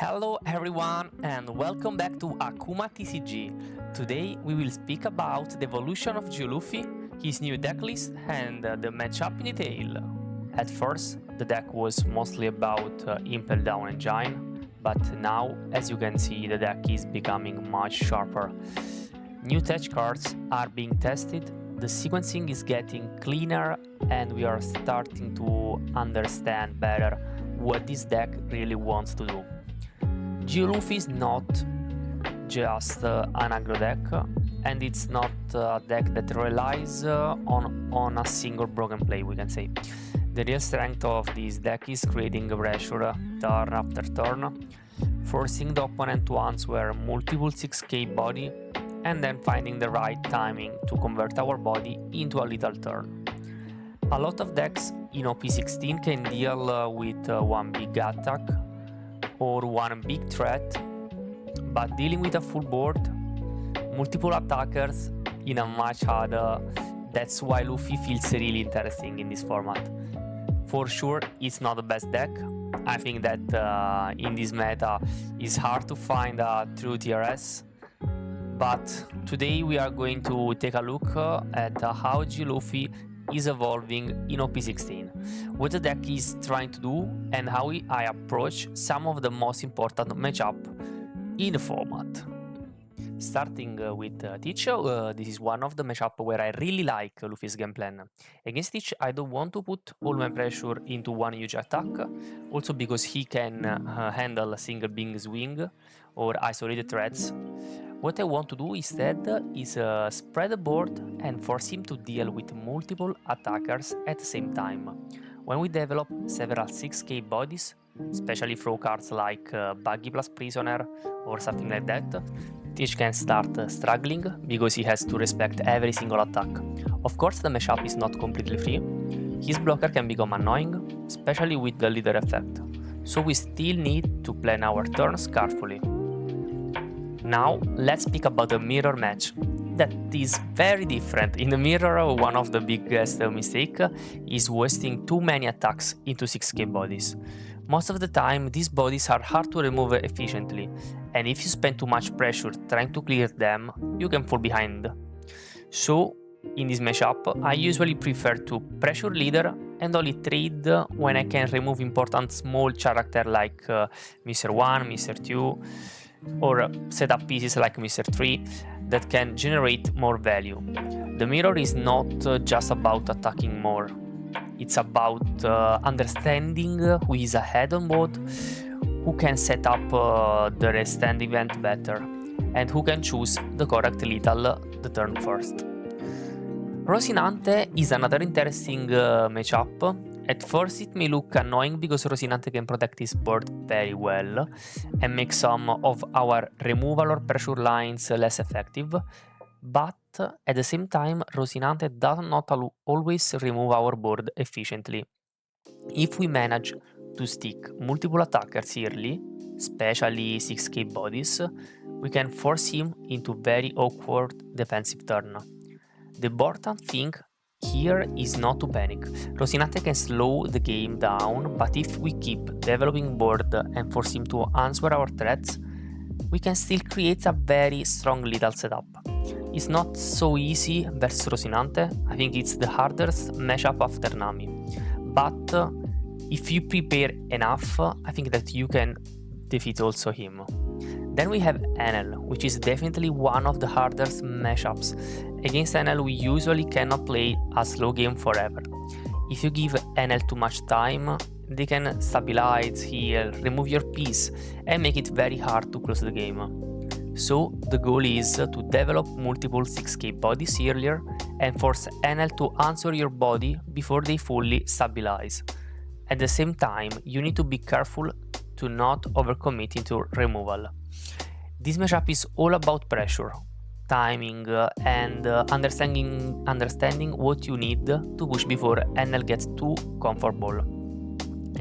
Hello everyone and welcome back to Akuma TCG. Today we will speak about the evolution of GU Luffy, his new decklist and the matchup in detail. At first the deck was mostly about Impel Down Engine, but now as you can see the deck is becoming much sharper. New tech cards are being tested, the sequencing is getting cleaner and we are starting to understand better what this deck really wants to do. GU Luffy is not just an aggro deck, and it's not a deck that relies on a single broken play, we can say. The real strength of this deck is creating pressure turn after turn, forcing the opponent to answer multiple 6k body, and then finding the right timing to convert our body into a little turn. A lot of decks in OP16 can deal with one big attack or one big threat, but dealing with a full board, multiple attackers in a match harder. That's why Luffy feels really interesting in this format. For sure, it's not the best deck. I think that in this meta it's hard to find a true TRS, but today we are going to take a look at how GU Luffy is evolving in OP16, what the deck is trying to do, and how I approach some of the most important matchup in the format. Starting with Teach, this is one of the matchup where I really like Luffy's game plan. Against Teach, I don't want to put all my pressure into one huge attack, also because he can handle a single big swing or isolated threats. What I want to do instead is spread the board and force him to deal with multiple attackers at the same time. When we develop several 6k bodies, especially throw cards like Buggy plus Prisoner or something like that, Teach can start struggling because he has to respect every single attack. Of course the mashup is not completely free, his blocker can become annoying, especially with the leader effect, so we still need to plan our turns carefully. Now let's speak about the mirror match. That is very different. In the mirror, one of the biggest mistakes is wasting too many attacks into 6k bodies. Most of the time these bodies are hard to remove efficiently, and if you spend too much pressure trying to clear them, you can fall behind. So in this matchup I usually prefer to pressure leader and only trade when I can remove important small character like Mr. 1, Mr. 2, or set up pieces like Mr. 3 that can generate more value. The mirror is not just about attacking more, it's about understanding who is ahead on board, who can set up the rest end event better, and who can choose the correct lethal the turn first. Rocinante is another interesting matchup. At first it may look annoying because Rocinante can protect his board very well and make some of our removal or pressure lines less effective, but at the same time Rocinante does not always remove our board efficiently. If we manage to stick multiple attackers early, especially 6k bodies, we can force him into very awkward defensive turn. The important thing here is not to panic. Rocinante can slow the game down, but if we keep developing board and force him to answer our threats, we can still create a very strong lethal setup. It's not so easy versus Rocinante, I think it's the hardest matchup after Nami, but if you prepare enough, I think that you can defeat also him. Then we have Enel, which is definitely one of the hardest matchups. Against Enel we usually cannot play a slow game forever. If you give Enel too much time, they can stabilize, heal, remove your piece and make it very hard to close the game. So the goal is to develop multiple 6k bodies earlier and force Enel to answer your body before they fully stabilize. At the same time, you need to be careful to not overcommit into removal. This matchup is all about pressure, timing, and understanding what you need to push before Enel gets too comfortable.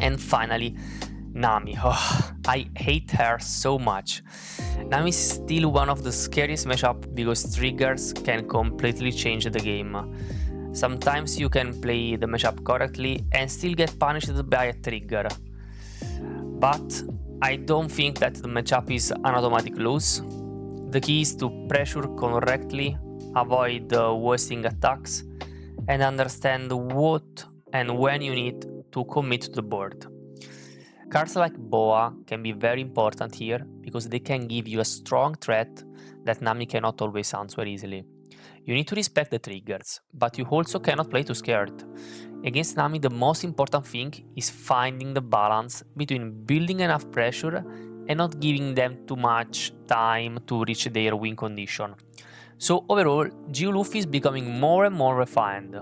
And finally, Nami. Oh, I hate her so much. Nami is still one of the scariest matchups because triggers can completely change the game. Sometimes you can play the matchup correctly and still get punished by a trigger. But I don't think that the matchup is an automatic lose. The key is to pressure correctly, avoid wasting attacks, and understand what and when you need to commit to the board. Cards like Boa can be very important here because they can give you a strong threat that Nami cannot always answer easily. You need to respect the triggers, but you also cannot play too scared. Against Nami, the most important thing is finding the balance between building enough pressure and not giving them too much time to reach their win condition. So overall, GU Luffy is becoming more and more refined.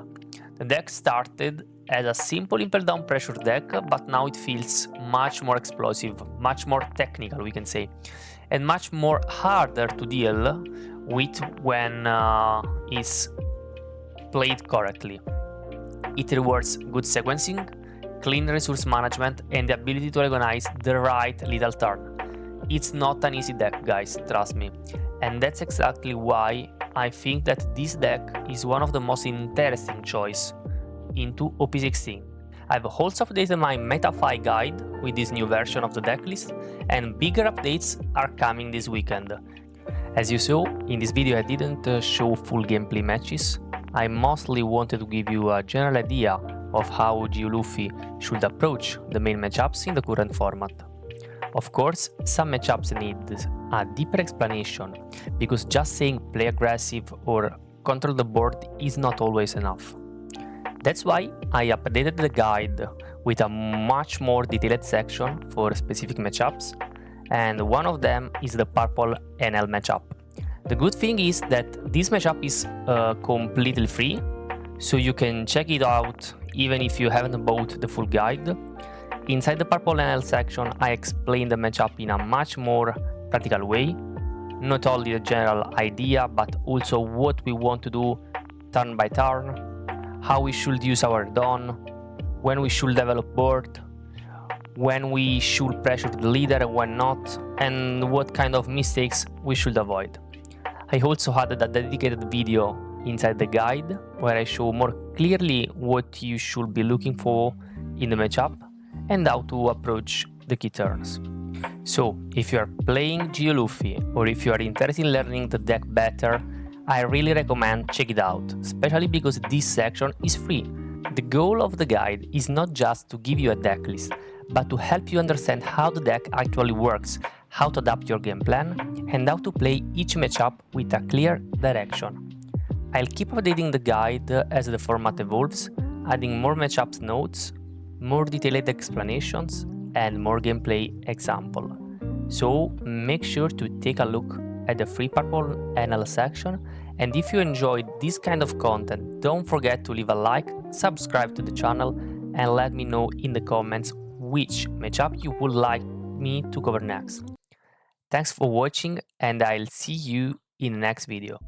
The deck started as a simple impel down pressure deck, but now it feels much more explosive, much more technical, we can say, and much more harder to deal with when it's played correctly. It rewards good sequencing, clean resource management, and the ability to recognize the right little turn. It's not an easy deck, guys, trust me. And that's exactly why I think that this deck is one of the most interesting choice into OP16. I've also updated my Metafy guide with this new version of the decklist, and bigger updates are coming this weekend. As you saw, in this video I didn't show full gameplay matches. I mostly wanted to give you a general idea of how GU Luffy should approach the main matchups in the current format. Of course, some matchups need a deeper explanation, because just saying play aggressive or control the board is not always enough. That's why I updated the guide with a much more detailed section for specific matchups, and one of them is the Purple Enel matchup. The good thing is that this matchup is completely free, so you can check it out even if you haven't bought the full guide. Inside the Purple Enel section, I explain the matchup in a much more practical way, not only the general idea, but also what we want to do turn by turn, how we should use our Dawn, when we should develop board, when we should pressure the leader and when not, and what kind of mistakes we should avoid. I also added a dedicated video inside the guide where I show more clearly what you should be looking for in the matchup and how to approach the key turns. So, if you are playing GU Luffy or if you are interested in learning the deck better, I really recommend check it out, especially because this section is free. The goal of the guide is not just to give you a deck list, but to help you understand how the deck actually works, how to adapt your game plan, and how to play each matchup with a clear direction. I'll keep updating the guide as the format evolves, adding more matchups notes, more detailed explanations, and more gameplay example. So make sure to take a look at the free Purple Enel section, and if you enjoyed this kind of content, don't forget to leave a like, subscribe to the channel, and let me know in the comments which matchup you would like me to cover next. Thanks for watching, and I'll see you in the next video.